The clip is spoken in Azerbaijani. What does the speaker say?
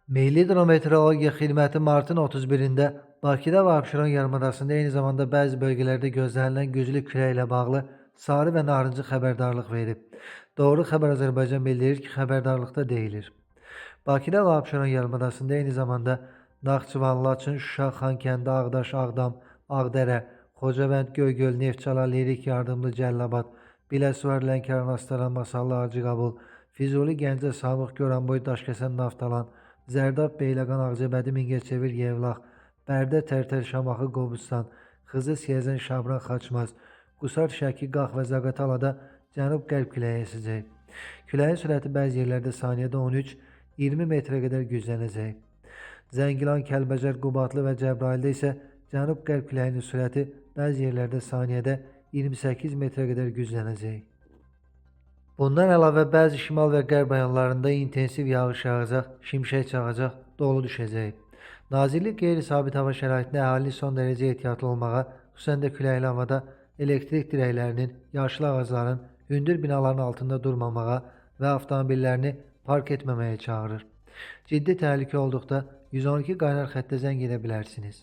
Milli Hidrometeorologiya Xidməti martın 31-də Bakıda və Abşeron yarımadasında eyni zamanda bəzi bölgələrdə gözlənilən güclü külək ilə bağlı sarı və narıncı xəbərdarlıq verib. Doğru xəbər Azərbaycan bildirir ki, xəbərdarlıqda deyilir. Bakıda və Abşeron yarımadasında eyni zamanda Naxçıvan, Laçın, Şuşa, Xankəndi, Ağdaş, Ağdam, Ağdərə, Xocavənd, Göygöl, Neftçala, Lirik, Yardımlı, Cəlilabad, Biləsuvar, Lənkəran, Astara, Masallı, Ağcıqabul, Füzuli, Gəncə, Samux, Goranboy, Daşkəsən, Naftalan, Zərdab, Beyləqan, Ağcabədi, Mingəçevir, Yevlax, Bərdə, Tərtər, Şamaxı, Qobustan, Xızı, Siyəzən, Şabran, Xaçmaz, Qusar, Şəki, Qax və Zaqatalada cənub-qərb küləyi əsəcək. Küləyin sürəti bəzi yerlərdə saniyədə 13-20 metrə qədər güclənəcək. Zəngilan, Kəlbəcər, Qubadlı və Cəbrayılda isə cənub-qərb küləyinin sürəti bəzi yerlərdə saniyədə 28 metrə qədər güclənəcək. Bundan əlavə bəzi şimal və qərb rayonlarında intensiv yağış yağacaq, şimşək çaxacaq, dolu düşəcək. Nazirlik qeyri-sabit hava şəraitində əhalini son dərəcə ehtiyatlı olmağa, xüsusən də küləkli havada elektrik dirəklərinin, yaşlı ağacların, hündür binaların altında durmamağa və avtomobillərini park etməməyə çağırır. Ciddi təhlükə olduqda 112 qaynar xəttə zəng edə bilərsiniz.